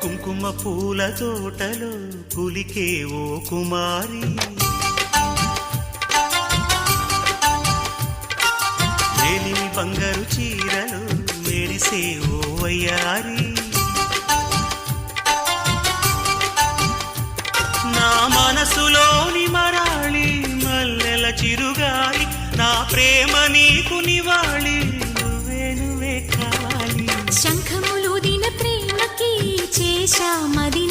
కుంకుమ పూల తోటలో కులికే ఓ కుమారి, మేలిమి బంగారు చీరలు మెరిసే ఓ వయ్యారి, నా మనసులోని మరాళి మల్లెల చిరుగాలి, నా ప్రేమ నీకు నివాళి, నువ్వే కావాలి. శంఖములు దిన ప్రేమకి చేశా మది